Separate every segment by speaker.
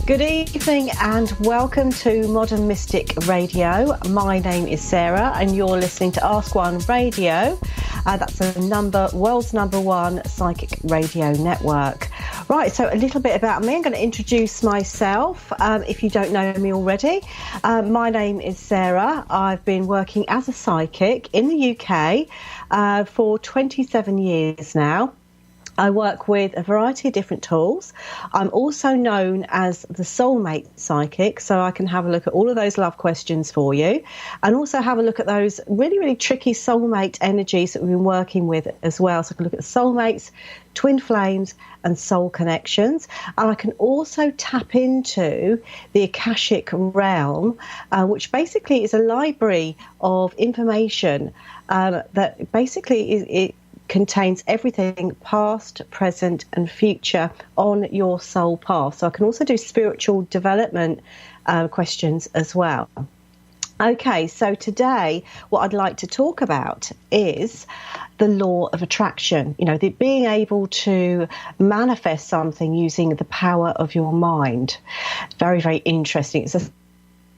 Speaker 1: Good evening and welcome to Modern Mystic Radio. My name is Sarah and you're listening to Ask One Radio. That's the world's number one psychic radio network. Right, so a little bit about me. I'm going to introduce myself if you don't know me already. My name is Sarah. I've been working as a psychic in the UK for 27 years now. I work with a variety of different tools. I'm also known as the soulmate psychic, so I can have a look at all of those love questions for you and also have a look at those really, really tricky soulmate energies that we've been working with as well. So I can look at soulmates, twin flames and soul connections. And I can also tap into the Akashic realm, which basically is a library of information that basically it contains everything past, present and future on your soul path. So I can also do spiritual development questions as well. Okay, so today what I'd like to talk about is the law of attraction, the being able to manifest something using the power of your mind. Very, very interesting. It's a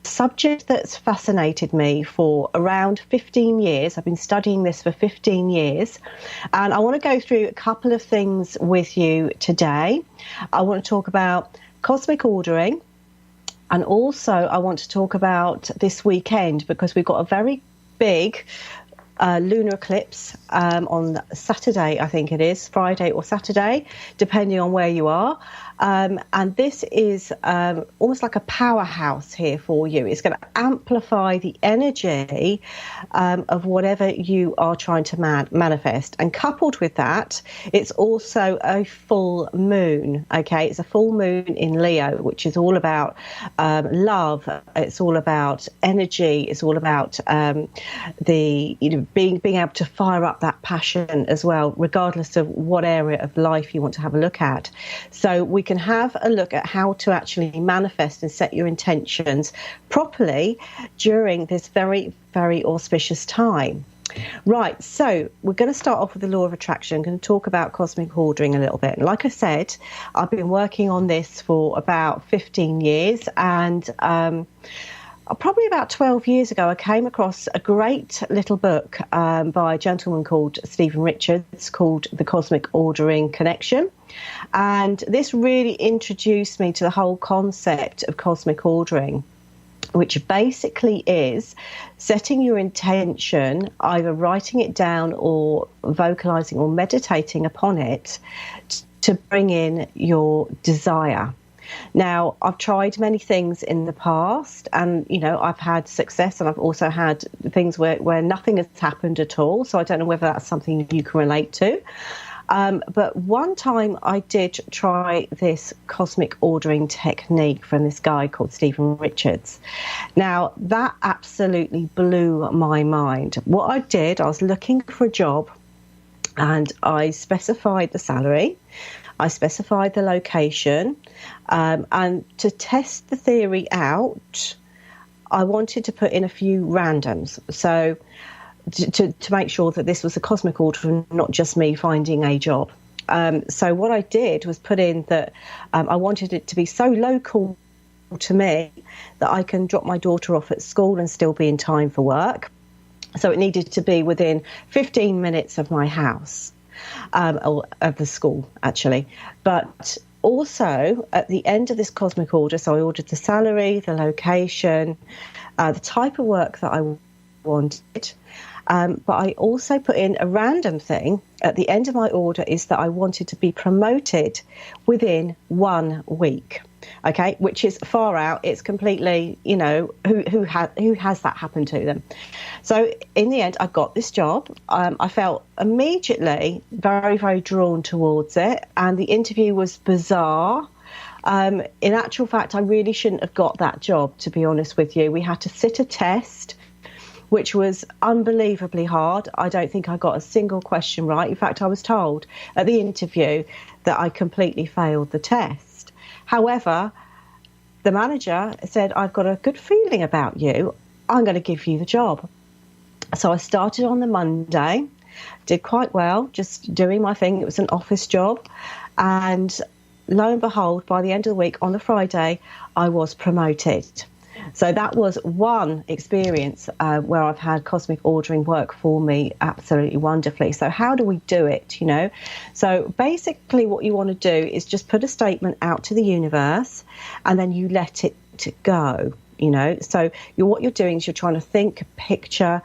Speaker 1: subject that's fascinated me for around 15 years. I've been studying this for 15 years and I want to go through a couple of things with you today. I want to talk about cosmic ordering and also I want to talk about this weekend because we've got a very big lunar eclipse on Saturday, I think it is, Friday or Saturday, depending on where you are. And this is almost like a powerhouse here for you. It's going to amplify the energy of whatever you are trying to manifest. And coupled with that, it's also a full moon. Okay, it's a full moon in Leo, which is all about love. It's all about energy. It's all about being able to fire up that passion as well, regardless of what area of life you want to have a look at. So we can have a look at how to actually manifest and set your intentions properly during this very, very auspicious time. Right, so we're going to start off with the law of attraction. I'm going to talk about cosmic ordering a little bit. Like I said, I've been working on this for about 15 years and probably about 12 years ago, I came across a great little book by a gentleman called Stephen Richards called The Cosmic Ordering Connection. And this really introduced me to the whole concept of cosmic ordering, which basically is setting your intention, either writing it down or vocalizing or meditating upon it to bring in your desire. Now, I've tried many things in the past and, I've had success and I've also had things where nothing has happened at all. So I don't know whether that's something you can relate to. But one time I did try this cosmic ordering technique from this guy called Stephen Richards. Now, that absolutely blew my mind. What I did, I was looking for a job and I specified the salary. I specified the location, and to test the theory out, I wanted to put in a few randoms. So to make sure that this was a cosmic order and not just me finding a job. So what I did was put in that I wanted it to be so local to me that I can drop my daughter off at school and still be in time for work. So it needed to be within 15 minutes of my house. Or of the school, actually. But also, at the end of this cosmic order, so I ordered the salary, the location, the type of work that I wanted. But I also put in a random thing at the end of my order is that I wanted to be promoted within 1 week. Okay, which is far out. It's completely, who has that happen to them? So in the end, I got this job. I felt immediately very, very drawn towards it. And the interview was bizarre. In actual fact, I really shouldn't have got that job, to be honest with you. We had to sit a test, which was unbelievably hard. I don't think I got a single question right. In fact, I was told at the interview that I completely failed the test. However, the manager said, I've got a good feeling about you. I'm going to give you the job. So I started on the Monday, did quite well, just doing my thing. It was an office job. And lo and behold, by the end of the week, on the Friday, I was promoted. So that was one experience where I've had cosmic ordering work for me absolutely wonderfully. So how do we do it, you know? So basically what you want to do is just put a statement out to the universe and then you let it go, you know? So what you're doing is you're trying to think, picture,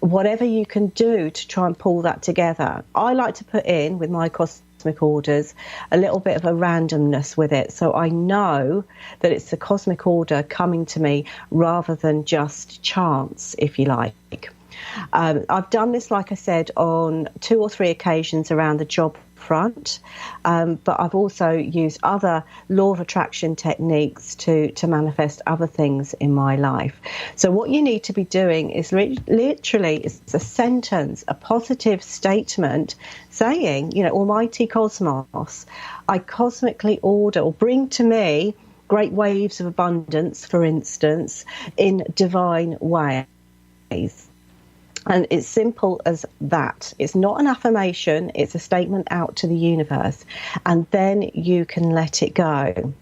Speaker 1: whatever you can do to try and pull that together. I like to put in, with my cosmic orders, a little bit of a randomness with it, so I know that it's the cosmic order coming to me rather than just chance, if you like. I've done this, like I said, on 2 or 3 occasions around the job front, but I've also used other law of attraction techniques to manifest other things in my life. So what you need to be doing is literally it's a sentence, a positive statement saying, you know, Almighty Cosmos, I cosmically order or bring to me great waves of abundance, for instance, in divine ways. And it's simple as that. It's not an affirmation, it's a statement out to the universe. And then you can let it go.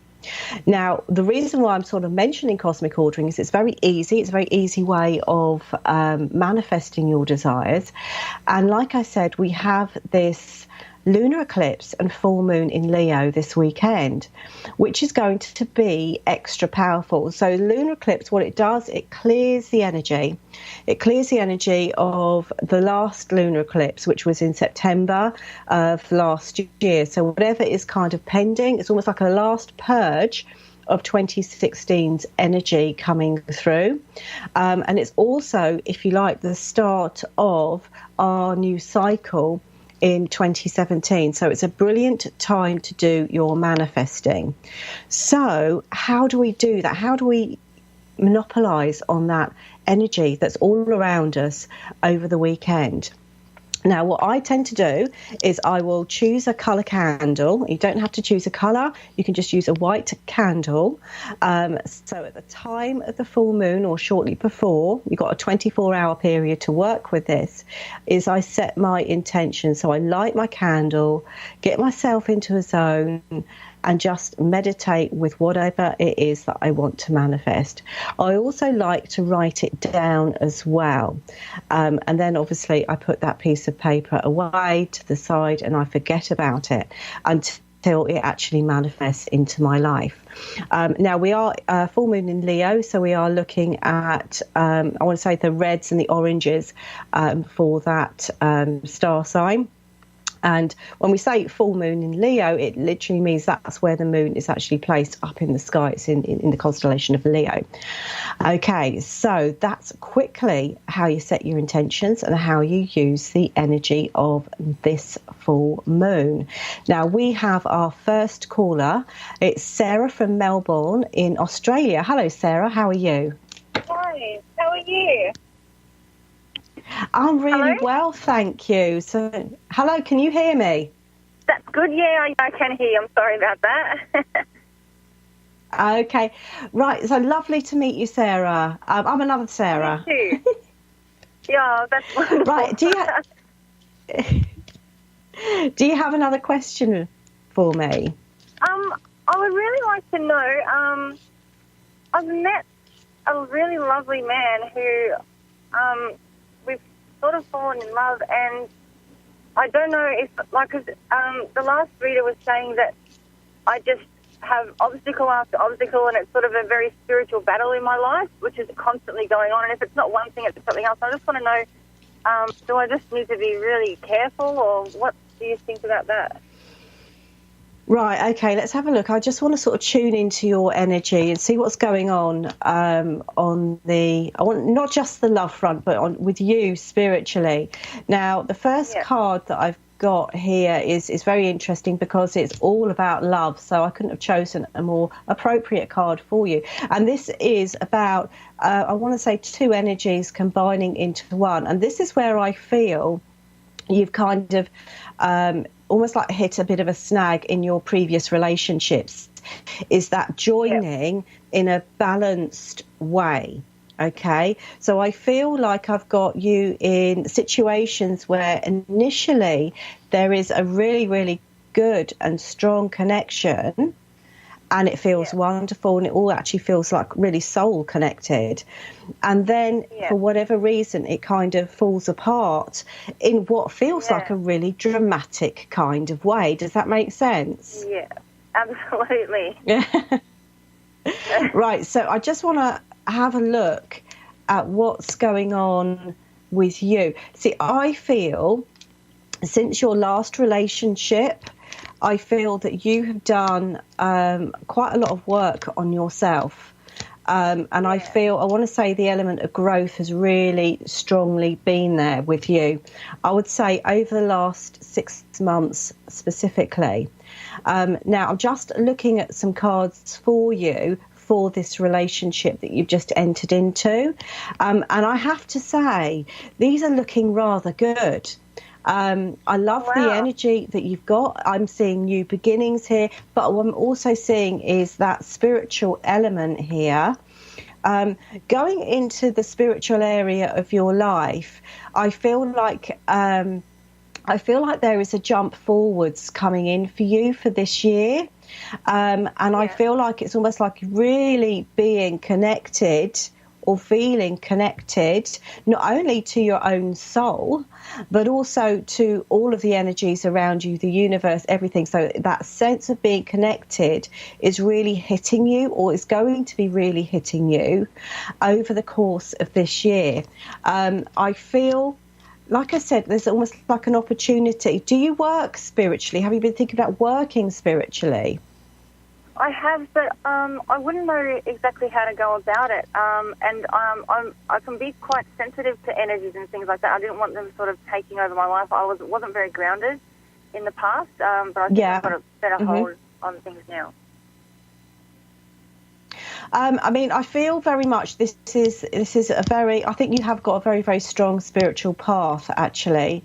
Speaker 1: Now, the reason why I'm sort of mentioning cosmic ordering is it's very easy. It's a very easy way of manifesting your desires. And like I said, we have this lunar eclipse and full moon in Leo this weekend, which is going to be extra powerful. So lunar eclipse, what it does, it clears the energy. It clears the energy of the last lunar eclipse, which was in September of last year. So whatever is kind of pending, it's almost like a last purge of 2016's energy coming through. And it's also, if you like, the start of our new cycle in 2017. So it's a brilliant time to do your manifesting. So how do we do that? How do we monopolize on that energy that's all around us over the weekend? Now, what I tend to do is I will choose a colour candle. You don't have to choose a colour. You can just use a white candle. So at the time of the full moon or shortly before, you've got a 24-hour period to work with this, is I set my intention. So I light my candle, get myself into a zone, and just meditate with whatever it is that I want to manifest. I also like to write it down as well. And then obviously I put that piece of paper away to the side and I forget about it until it actually manifests into my life. Now we are full moon in Leo, so we are looking at, I want to say the reds and the oranges for that star sign. And when we say full moon in Leo, it literally means that's where the moon is actually placed up in the sky. It's in the constellation of Leo. Okay, so that's quickly how you set your intentions and how you use the energy of this full moon. Now, we have our first caller. It's Sarah from Melbourne in Australia. Hello, Sarah. How are you?
Speaker 2: Hi, how are you?
Speaker 1: I'm really well, thank you. So, hello, can you hear me?
Speaker 2: That's good, yeah, I can hear you. I'm sorry about that.
Speaker 1: Okay, right, so lovely to meet you, Sarah. I'm another Sarah.
Speaker 2: Me too. Yeah, that's wonderful.
Speaker 1: Right, do you have another question for me?
Speaker 2: I would really like to know, I've met a really lovely man who, we've sort of fallen in love, and I don't know if, like, cause, the last reader was saying that I just have obstacle after obstacle, and it's sort of a very spiritual battle in my life, which is constantly going on, and if it's not one thing, it's something else. I just want to know, do I just need to be really careful, or what do you think about that?
Speaker 1: Right, okay, let's have a look. I just want to sort of tune into your energy and see what's going on I want not just the love front, but with you spiritually. Now, the first card that I've got here is very interesting because it's all about love, so I couldn't have chosen a more appropriate card for you. And this is about, I want to say, two energies combining into one. And this is where I feel you've kind of almost like hit a bit of a snag in your previous relationships, is that joining in a balanced way. Okay, so I feel like I've got you in situations where initially there is a really, really good and strong connection, and it feels wonderful, and it all actually feels like really soul connected. And then for whatever reason, it kind of falls apart in what feels like a really dramatic kind of way. Does that make sense?
Speaker 2: Yeah, absolutely.
Speaker 1: Right, so I just want to have a look at what's going on with you. See, I feel since your last relationship, I feel that you have done quite a lot of work on yourself. And I want to say the element of growth has really strongly been there with you. I would say over the last 6 months specifically. Now, I'm just looking at some cards for you for this relationship that you've just entered into. And I have to say, these are looking rather good. I love the energy that you've got. I'm seeing new beginnings here, but what I'm also seeing is that spiritual element here. Going into the spiritual area of your life, I feel like there is a jump forwards coming in for you for this year. I feel like it's almost like really being connected or feeling connected, not only to your own soul, but also to all of the energies around you, the universe, everything. So that sense of being connected is really hitting you, or is going to be really hitting you over the course of this year. I feel, like I said, there's almost like an opportunity. Do you work spiritually? Have you been thinking about working spiritually?
Speaker 2: I have, but I wouldn't know exactly how to go about it. I can be quite sensitive to energies and things like that. I didn't want them sort of taking over my life. I wasn't very grounded in the past, but I think I've got a better hold on things now.
Speaker 1: I mean, I feel very much this is a very, I think you have got a very, very strong spiritual path, actually.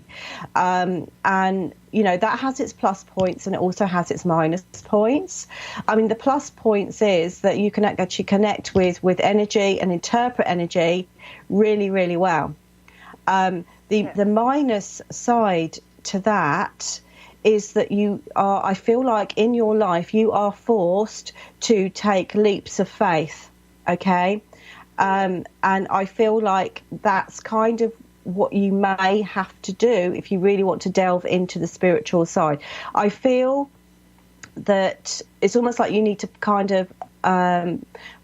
Speaker 1: And, you know, that has its plus points and it also has its minus points. I mean, the plus points is that you can actually connect with energy and interpret energy really, really well. The minus side to that is that you are, I feel like in your life, you are forced to take leaps of faith, okay? And I feel like that's kind of what you may have to do if you really want to delve into the spiritual side. I feel that it's almost like you need to kind of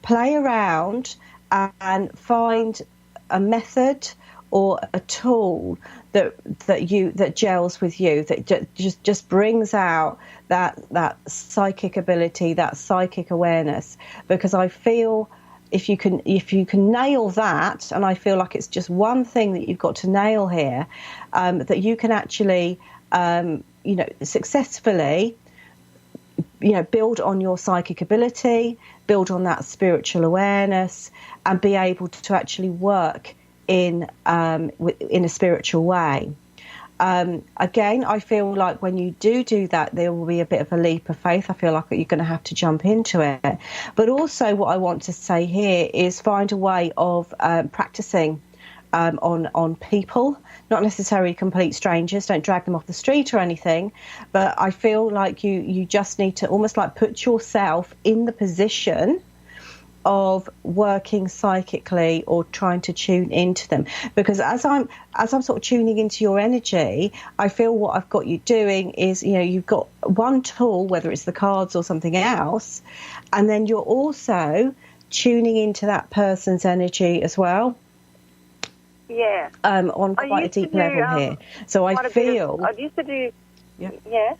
Speaker 1: play around and find a method or a tool that gels with you, that just brings out that psychic ability, that psychic awareness. Because I feel if you can nail that, and I feel like it's just one thing that you've got to nail here, that you can actually successfully build on your psychic ability, build on that spiritual awareness, and be able to actually work in a spiritual way. Again, I feel like when you do that, there will be a bit of a leap of faith. I feel like you're going to have to jump into it. But also what I want to say here is find a way of practicing on people, not necessarily complete strangers. Don't drag them off the street or anything. But I feel like you just need to almost like put yourself in the position of working psychically or trying to tune into them, because as I'm sort of tuning into your energy, I feel what I've got you doing is, you've got one tool, whether it's the cards or something else, and then you're also tuning into that person's energy as well.
Speaker 2: Yeah.
Speaker 1: On quite a deep level here. So I feel
Speaker 2: I used to do.
Speaker 1: Yeah.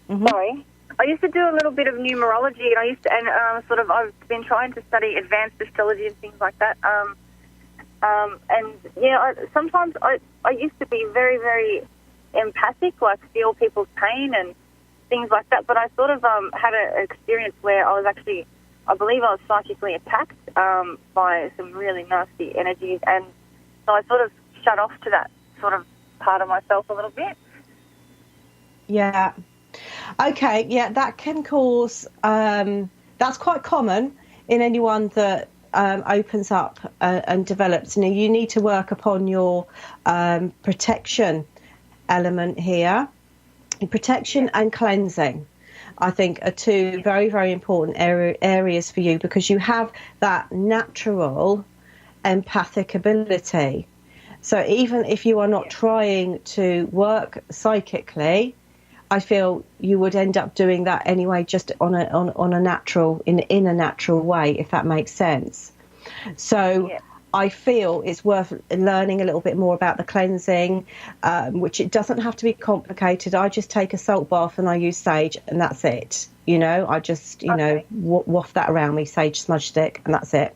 Speaker 2: Mm-hmm. Sorry. I used to do a little bit of numerology, and I've been trying to study advanced astrology and things like that. Sometimes I used to be very, very empathic, like feel people's pain and things like that. But I sort of had an experience where I believe I was psychically attacked by some really nasty energies, and so I sort of shut off to that sort of part of myself a little bit.
Speaker 1: Yeah. Okay, yeah, that can cause, that's quite common in anyone that opens up and develops. You need to work upon your protection element here. Protection and cleansing, I think, are two very, very important areas for you, because you have that natural empathic ability. So even if you are not trying to work psychically, I feel you would end up doing that anyway, just on a natural, in a natural way, if that makes sense. So I feel it's worth learning a little bit more about the cleansing, which it doesn't have to be complicated. I just take a salt bath and I use sage, and that's it. You know, I just, waft that around me, sage smudge stick, and that's it.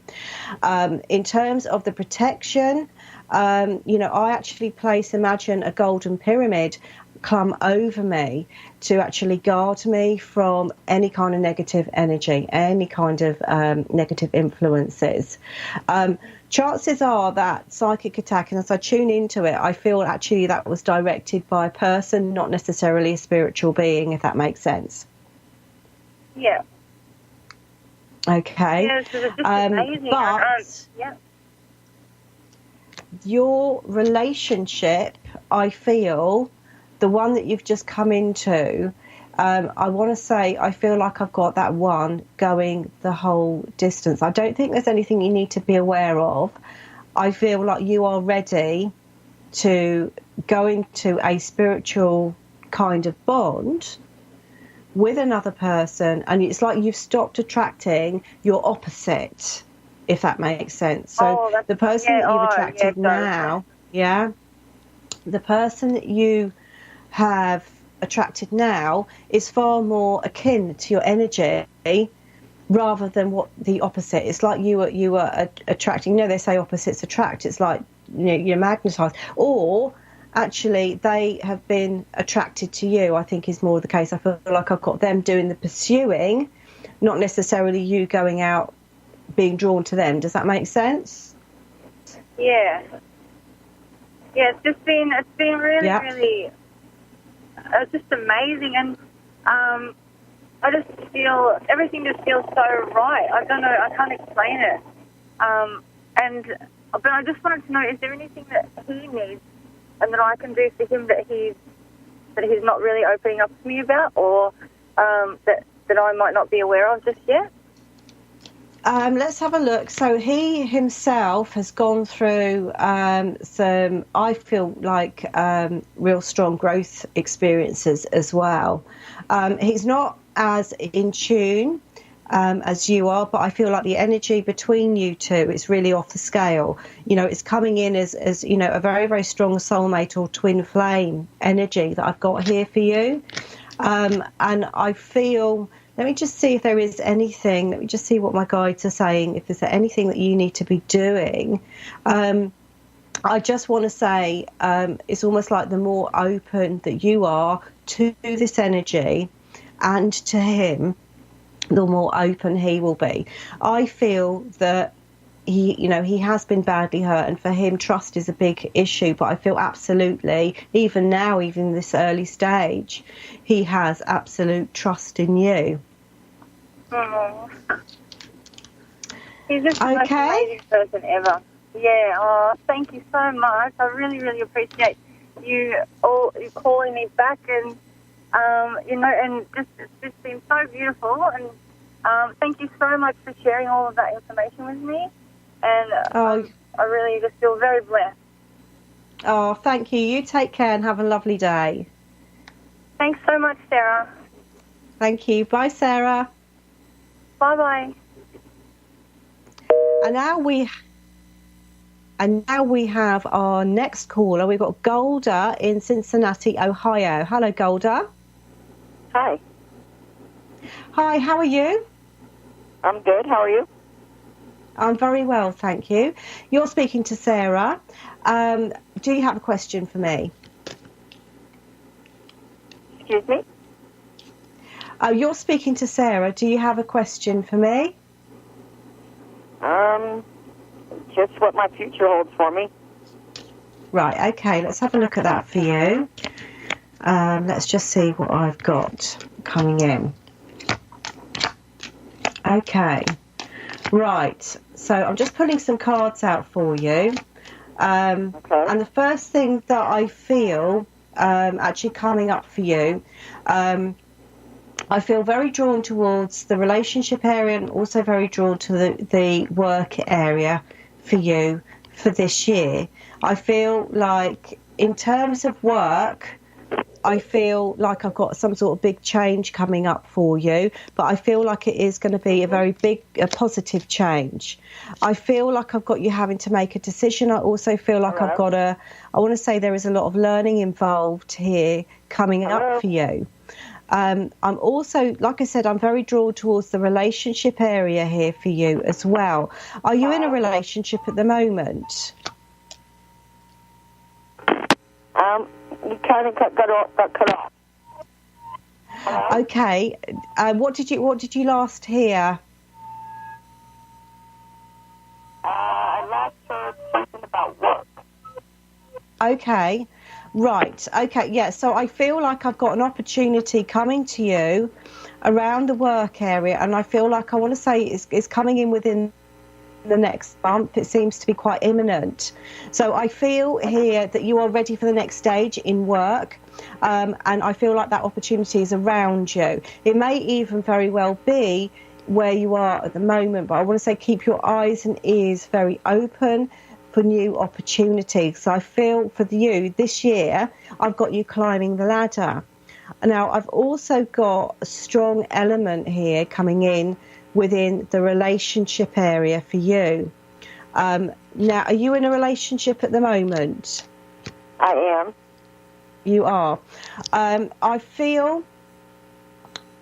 Speaker 1: In terms of the protection, I actually imagine a golden pyramid come over me to actually guard me from any kind of negative energy, any kind of negative influences. Chances are that psychic attack, and as I tune into it, I feel actually that was directed by a person, not necessarily a spiritual being, if that makes sense.
Speaker 2: Yeah.
Speaker 1: Okay.
Speaker 2: Yeah, so it's just amazing.
Speaker 1: But your relationship, I feel, the one that you've just come into, I want to say I feel like I've got that one going the whole distance. I don't think there's anything you need to be aware of. I feel like you are ready to go into a spiritual kind of bond with another person, and it's like you've stopped attracting your opposite, if that makes sense. So the person that you've attracted now, the person that you have attracted now is far more akin to your energy rather than what the opposite. It's like you were attracting. They say opposites attract. It's like you're magnetized, or actually they have been attracted to you, I think is more the case. I feel like I've got them doing the pursuing, not necessarily you going out being drawn to them. Does that make sense?
Speaker 2: Yeah. Yeah, it's been really, really just amazing, and I just feel everything just feels so right. I don't know, I can't explain it. But I just wanted to know, is there anything that he needs and that I can do for him that he's not really opening up to me about, or that I might not be aware of just yet?
Speaker 1: Let's have a look. So he himself has gone through some, I feel like, real strong growth experiences as well. He's not as in tune as you are, but I feel like the energy between you two is really off the scale. It's coming in as a very, very strong soulmate or twin flame energy that I've got here for you. And I feel... Let me just see if there is anything. Let me just see what my guides are saying, if there's anything that you need to be doing. I just want to say it's almost like the more open that you are to this energy and to him, the more open he will be. I feel that he has been badly hurt, and for him trust is a big issue, but I feel absolutely, even now, even this early stage, he has absolute trust in you.
Speaker 2: Oh. He's just the most amazing person ever. Yeah, thank you so much. I really, really appreciate you calling me back, and and it's just been so beautiful, and thank you so much for sharing all of that information with me. And I really just feel very blessed.
Speaker 1: Oh, thank you. You take care and have a lovely day.
Speaker 2: Thanks so much, Sarah.
Speaker 1: Thank you. Bye, Sarah.
Speaker 2: Bye-bye.
Speaker 1: And now we have our next caller. We've got Golda in Cincinnati, Ohio. Hello, Golda.
Speaker 3: Hi.
Speaker 1: Hi, how are you?
Speaker 3: I'm good. How are you?
Speaker 1: I'm very well, thank you. You're speaking to Sarah. Do you have a question for me?
Speaker 3: Excuse me?
Speaker 1: You're speaking to Sarah. Do you have a question for me?
Speaker 3: Just what my future holds for me.
Speaker 1: Right, okay, let's have a look at that for you. Let's just see what I've got coming in. Okay, right, so I'm just pulling some cards out for you.
Speaker 3: Okay.
Speaker 1: And the first thing that I feel actually coming up for you. I feel very drawn towards the relationship area and also very drawn to the work area for you for this year. I feel like in terms of work, I feel like I've got some sort of big change coming up for you, but I feel like it is going to be a very big, positive change. I feel like I've got you having to make a decision. I also feel like I've got I want to say there is a lot of learning involved here coming up for you. I'm also, like I said, I'm very drawn towards the relationship area here for you as well. Are you in a relationship at the moment?
Speaker 3: You kind of got cut off.
Speaker 1: Okay. What did you last hear?
Speaker 3: I last heard something about work.
Speaker 1: Okay. Right. Okay. Yeah. So I feel like I've got an opportunity coming to you around the work area, and I feel like I want to say it's coming in within the next month. It seems to be quite imminent. So I feel here that you are ready for the next stage in work, and I feel like that opportunity is around you. It may even very well be where you are at the moment, but I want to say keep your eyes and ears very open for new opportunities. So I feel for you this year, I've got you climbing the ladder. Now, I've also got a strong element here coming in within the relationship area for you. Now, are you in a relationship at the moment?
Speaker 3: I am.
Speaker 1: You are. I feel,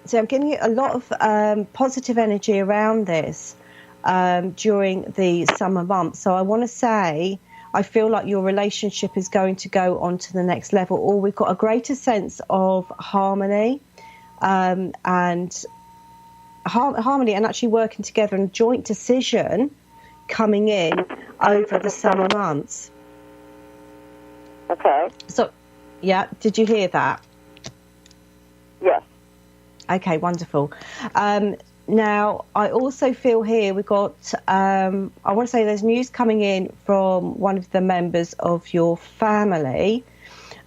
Speaker 1: so I'm getting a lot of positive energy around this during the summer months. So I want to say, I feel like your relationship is going to go on to the next level, or we've got a greater sense of harmony and harmony and actually working together and joint decision coming in over the summer months.
Speaker 3: Okay.
Speaker 1: So, yeah, did you hear that?
Speaker 3: Yes.
Speaker 1: Okay, wonderful. Now, I also feel here we've got, I want to say there's news coming in from one of the members of your family.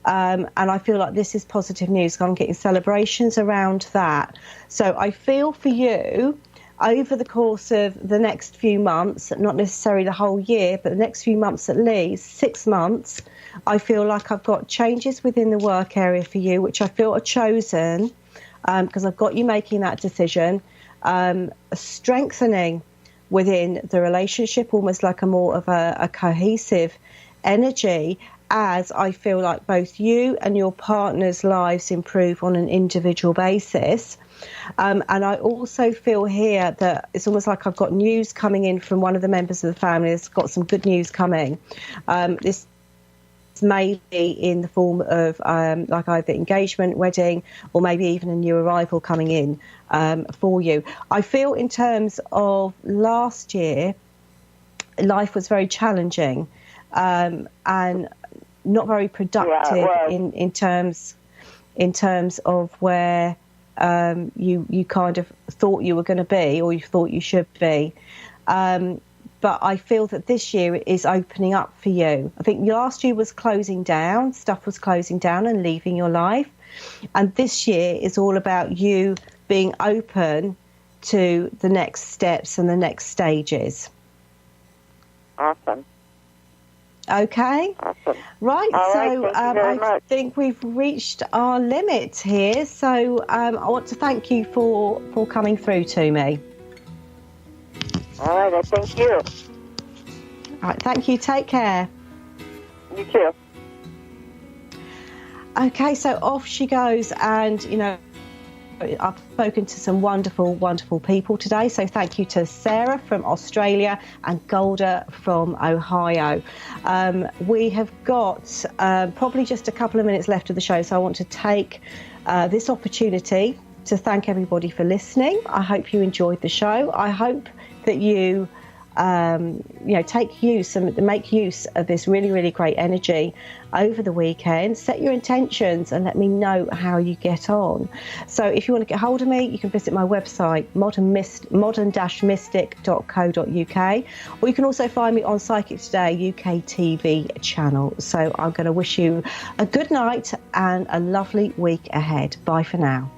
Speaker 1: And I feel like this is positive news. I'm getting celebrations around that. So I feel for you over the course of the next few months, not necessarily the whole year, but the next few months at least, 6 months, I feel like I've got changes within the work area for you, which I feel are chosen because I've got you making that decision, strengthening within the relationship, almost like a more of a cohesive energy, as I feel like both you and your partner's lives improve on an individual basis. And I also feel here that it's almost like I've got news coming in from one of the members of the family. It's got some good news coming. This may be in the form of like either engagement, wedding, or maybe even a new arrival coming in for you. I feel in terms of last year, life was very challenging and not very productive in terms of where you kind of thought you were going to be, or you thought you should be. But I feel that this year is opening up for you. I think last year was closing down, stuff was closing down and leaving your life. And this year is all about you being open to the next steps and the next stages.
Speaker 3: Awesome.
Speaker 1: Okay.
Speaker 3: Awesome.
Speaker 1: Right.
Speaker 3: All
Speaker 1: so
Speaker 3: right, thank you very
Speaker 1: I
Speaker 3: much.
Speaker 1: think we've reached our limit here. So I want to thank you for coming through to me.
Speaker 3: All right, I thank you.
Speaker 1: All right. Thank you. Take care.
Speaker 3: You too.
Speaker 1: Okay. So off she goes, and I've spoken to some wonderful, wonderful people today. So thank you to Sarah from Australia and Golda from Ohio. We have got probably just a couple of minutes left of the show. So I want to take this opportunity to thank everybody for listening. I hope you enjoyed the show. I hope that you take use and make use of this really, really great energy over the weekend. Set your intentions and let me know how you get on. So if you want to get hold of me, you can visit my website, modern-mystic.co.uk, or you can also find me on Psychic Today UK TV channel. So I'm going to wish you a good night and a lovely week ahead. Bye for now.